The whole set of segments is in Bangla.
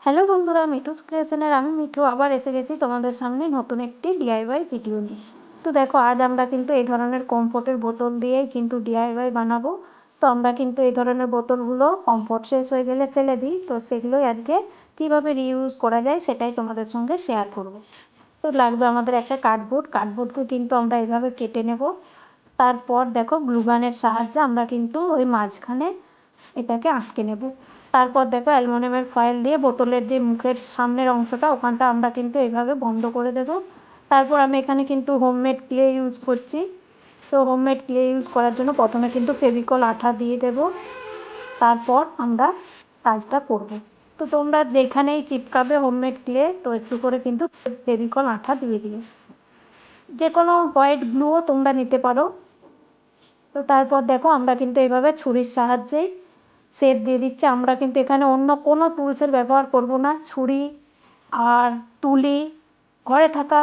হ্যালো বন্ধুরা, মিঠুস ক্রিয়েশনের আমি মিঠু আবার এসে গেছি তোমাদের সামনে নতুন একটি ডিআইওয়াই ভিডিও নিয়ে। তো দেখো, আজ আমরা কিন্তু এই ধরনের কমফোর্টের বোতল দিয়েই কিন্তু ডিআইওয়াই বানাবো। তো আমরা কিন্তু এই ধরনের বোতলগুলো কমফোর্ট শেষ হয়ে গেলে ফেলে দিই, তো সেগুলোই আজকে কীভাবে রিইউজ করা যায় সেটাই তোমাদের সঙ্গে শেয়ার করবো। তো লাগবে আমাদের একটা কার্ডবোর্ডকে কিন্তু আমরা এইভাবে কেটে নেব। তারপর দেখো, গ্লুগানের সাহায্যে আমরা কিন্তু ওই মাঝখানে এটাকে আটকে নেব। তারপর দেখো, অ্যালুমিনিয়ামের ফয়েল দিয়ে বোতলের যে মুখের সামনের অংশটা ওখানটা আমরা কিন্তু এইভাবে বন্ধ করে দেব। তারপর আমি এখানে কিন্তু হোমমেড ক্লে ইউজ করছি। তো হোমমেড ক্লে ইউজ করার জন্য প্রথমে কিন্তু ফেভিকল আঠা দিয়ে দেব, তারপর আমরা কাজটা করব। তো তোমরা যেখানেই চিপকাবে হোমমেড ক্লে, তো একটু করে কিন্তু ফেভিকল আঠা দিয়ে দিও। যে কোনো হোয়াইট গ্লুও তোমরা নিতে পারো। তো তারপর দেখো, আমরা কিন্তু এইভাবে ছুরির সাহায্যেই শেপ দিয়ে দিচ্ছি। আমরা কিন্তু এখানে অন্য কোনো টুলসের ব্যবহার করব না। ছুরি আর তুলি, ঘরে থাকা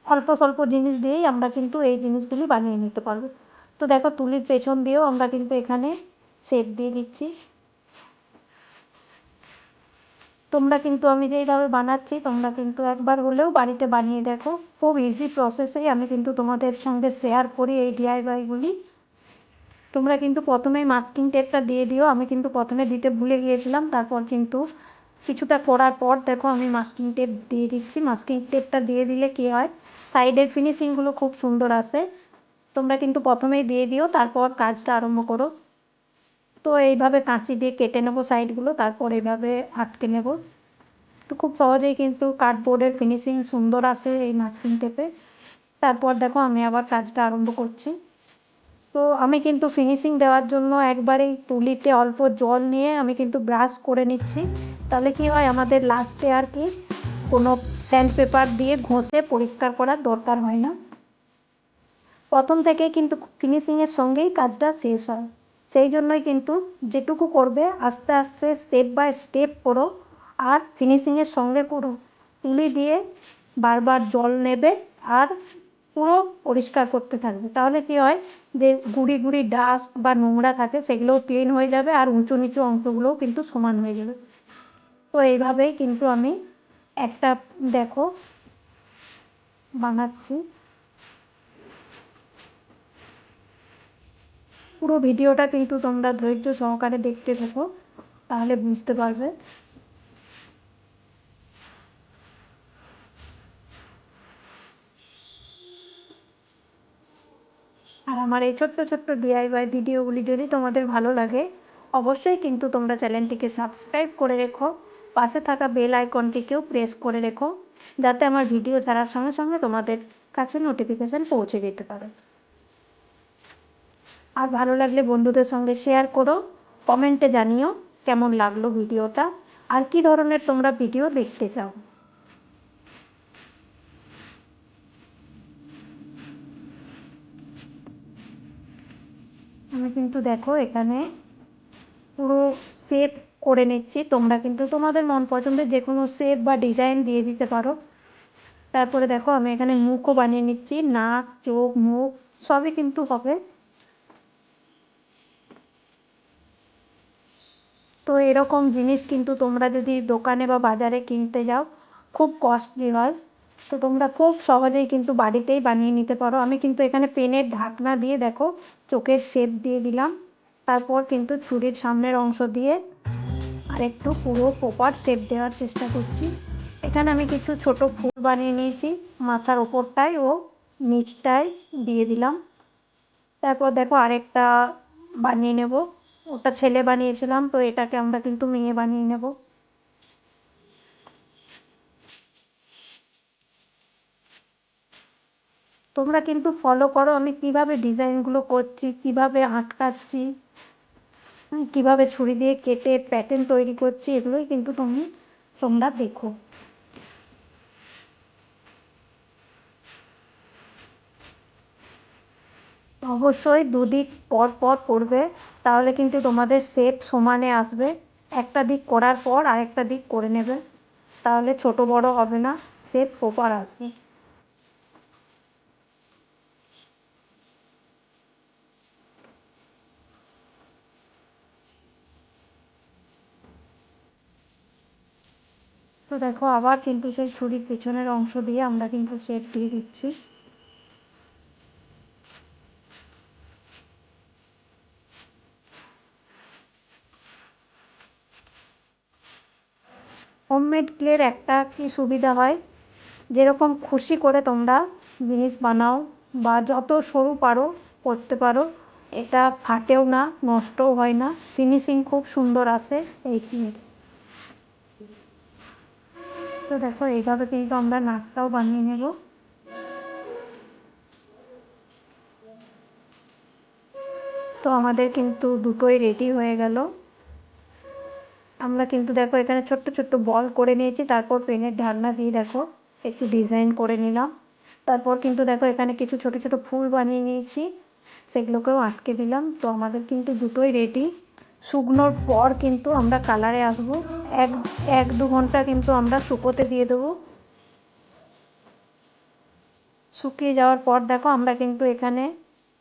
অল্প স্বল্প জিনিস দিয়েই আমরা কিন্তু এই জিনিসগুলি বানিয়ে নিতে পারবো। তো দেখো, তুলির পেছন দিয়েও আমরা কিন্তু এখানে শেপ দিয়ে দিচ্ছি। তোমরা কিন্তু আমি যেইভাবে বানাচ্ছি তোমরা কিন্তু একবার হলেও বাড়িতে বানিয়ে দেখো। খুব ইজি প্রসেসেই আমি কিন্তু তোমাদের সঙ্গে শেয়ার করি এই ডিআইওয়াইগুলি। তোমরা কিন্তু প্রথমেই মাস্কিং টেপটা দিয়ে দিও। আমি কিন্তু প্রথমে দিতে ভুলে গিয়েছিলাম, তারপর কিন্তু কিছুটা করার পর দেখো আমি মাস্কিং টেপ দিয়ে দিচ্ছি। মাস্কিং টেপটা দিয়ে দিলে কী হয়, সাইডের ফিনিশিংগুলো খুব সুন্দর আসে। তোমরা কিন্তু প্রথমেই দিয়ে দিও, তারপর কাজটা আরম্ভ করো। তো এইভাবে কাঁচি দিয়ে কেটে নেবো সাইডগুলো, তারপর এইভাবে আটকে নেব। তো খুব সহজেই কিন্তু কার্ডবোর্ডের ফিনিশিং সুন্দর আসে এই মাস্কিং টেপে। তারপর দেখো আমি আবার কাজটা আরম্ভ করছি। তো আমি কিন্তু ফিনিশিং দেওয়ার জন্য একবারেই তুলিতে অল্প জল নিয়ে আমি কিন্তু ব্রাশ করে নিচ্ছি। তাহলে কি হয়, আমাদের লাস্টে আর কি কোনো স্যান্ড পেপার দিয়ে ঘষে পরিষ্কার করার দরকার হয় না। প্রথম থেকে কিন্তু ফিনিশিংয়ের সঙ্গেই কাজটা শেষ হয়। সেই জন্যই কিন্তু যেটুকু করবে আস্তে আস্তে স্টেপ বাই স্টেপ করো, আর ফিনিশিংয়ের সঙ্গে করো। তুলি দিয়ে বারবার জল নেবে আর পুরো পরিষ্কার করতে থাকবে। তাহলে কী হয়, যে গুঁড়ি গুঁড়ি ডাস্ট বা নোংরা থাকে সেগুলোও ক্লিন হয়ে যাবে, আর উঁচু নিচু অংশগুলোও কিন্তু সমান হয়ে যাবে। তো এইভাবেই কিন্তু আমি একটা দেখো বানাচ্ছি। পুরো ভিডিওটা কিন্তু তোমরা ধৈর্য সহকারে দেখতে থাকো, তাহলে বুঝতে পারবে। আর আমার এই ছোট্ট ছোট্ট ডিআইওয়াই ভিডিওগুলি যদি তোমাদের ভালো লাগে, অবশ্যই কিন্তু তোমরা চ্যানেলটিকে সাবস্ক্রাইব করে রেখো। পাশে থাকা বেল আইকনটিকেও প্রেস করে রেখো, যাতে আমার ভিডিও ছাড়ার সঙ্গে সঙ্গে তোমাদের কাছে নোটিফিকেশান পৌঁছে যেতে পারে। আর ভালো লাগলে বন্ধুদের সঙ্গে শেয়ার করো। কমেন্টে জানিও কেমন লাগলো ভিডিওটা, আর কী ধরনের তোমরা ভিডিও দেখতে চাও। আমি কিন্তু দেখো এখানে পুরো শেপ করে নিচ্ছি। তোমরা কিন্তু তোমাদের মন পছন্দের যে কোনো শেপ বা ডিজাইন দিয়ে দিতে পারো। তারপরে দেখো আমি এখানে মুখও বানিয়ে নিচ্ছি, নাক, চোখ, মুখ সবই কিন্তু হবে। তো এরকম জিনিস কিন্তু তোমরা যদি দোকানে বা বাজারে কিনতে যাও খুব কস্টলি হয়। তো তোমরা খুব সহজেই কিন্তু বাড়িতেই বানিয়ে নিতে পারো। আমি কিন্তু এখানে পেনের ঢাকনা দিয়ে দেখো চোখের শেপ দিয়ে দিলাম। তারপর কিন্তু ছুরির সামনের অংশ দিয়ে আরেকটু পুরো প্রপার শেপ দেওয়ার চেষ্টা করছি। এখানে আমি কিছু ছোট ফুল বানিয়ে নিয়েছি, মাথার ওপরটায় ও নিচটায় দিয়ে দিলাম। তারপর দেখো আরেকটা বানিয়ে নেব। ওটা ছেলে বানিয়েছিলাম, তো এটাকে আমরা কিন্তু মেয়ে বানিয়ে নেব। তোমরা কিন্তু ফলো করো আমি কিভাবে ডিজাইনগুলো করছি, কিভাবে আটকাচ্ছি, কিভাবে ছুরি দিয়ে কেটে প্যাটার্ন তৈরি করছি, এগুলোই কিন্তু তোমরা দেখো। অবশ্যই দুদিক পর পর করবে, তাহলে কিন্তু তোমাদের শেপ সমানে আসবে। একটা দিক করার পর আরেকটা দিক করে নেবে, তাহলে ছোট বড় হবে না, শেপ প্রপার আসবে। তো দেখো আবার কিন্তু সেই ছুরির পেছনের অংশ দিয়ে আমরা কিন্তু শেপ দিয়ে দিচ্ছি। হোমমেড ক্লের একটা কি সুবিধা হয়, যেরকম খুশি করে তোমরা জিনিস বানাও বা যত সরু পারো করতে পারো, এটা ফাটেও না, নষ্টও হয় না, ফিনিশিং খুব সুন্দর আসে এই ক্লের। তো দেখো এইভাবে কিন্তু আমরা নাকটাও বানিয়ে নেব। তো আমাদের কিন্তু দুটোই রেডি হয়ে গেল। আমরা কিন্তু দেখো এখানে ছোট্ট ছোট্ট বল করে নিয়েছি, তারপর পেনের ঢাকনা দিয়ে দেখো একটু ডিজাইন করে নিলাম। তারপর কিন্তু দেখো এখানে কিছু ছোট ছোট ফুল বানিয়ে নিয়েছি, সেগুলোকেও আটকে দিলাম। তো আমাদের কিন্তু দুটোই রেডি। শুকনোর পর কিন্তু আমরা কালারে আসবো। এক এক দু ঘন্টা কিন্তু আমরা শুকোতে দিয়ে দেবো। শুকিয়ে যাওয়ার পর দেখো আমরা কিন্তু এখানে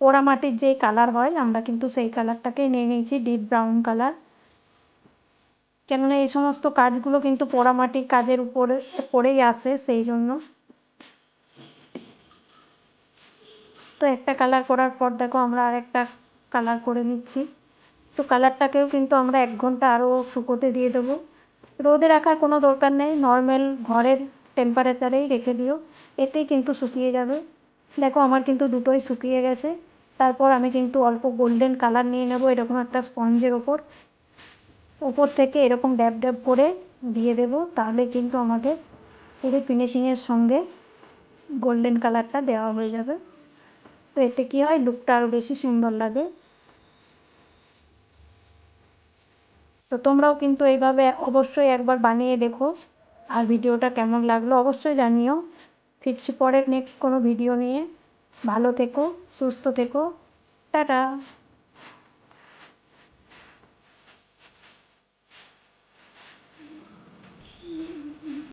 পোড়ামাটির যেই কালার হয়, আমরা কিন্তু সেই কালারটাকেই নিয়ে নিয়েছি, ডিপ ব্রাউন কালার। কেননা এই সমস্ত কাজগুলো কিন্তু পোড়ামাটির কাজের উপরে পড়েই আসে, সেই জন্য। তো একটা কালার করার পর দেখো আমরা আরেকটা কালার করে নিচ্ছি। তো কালারটাকেও কিন্তু আমরা 1 ঘন্টা আরও শুকোতে দিয়ে দেবো। রোদে রাখার কোনো দরকার নেই, নর্মাল ঘরের টেম্পারেচারেই রেখে দিও, এতেই কিন্তু শুকিয়ে যাবে। দেখো আমার কিন্তু দুটোই শুকিয়ে গেছে। তারপর আমি কিন্তু অল্প গোল্ডেন কালার নিয়ে নেবো এরকম একটা স্পঞ্জের ওপর থেকে এরকম ড্যাব ড্যাব করে দিয়ে দেবো, তাহলে কিন্তু আমাদের পুরো ফিনিশিংয়ের সঙ্গে গোল্ডেন কালারটা দেওয়া হয়ে যাবে। তো এতে কী হয়, লুকটা আরও বেশি সুন্দর লাগে। তো তোমরাও কিন্তু এইভাবে অবশ্যই একবার বানিয়ে দেখো, আর ভিডিওটা কেমন লাগলো অবশ্যই জানিও। ফিরছি পরের নেক্সট কোনো ভিডিও নিয়ে। ভালো থেকো, সুস্থ থেকো, টাটা।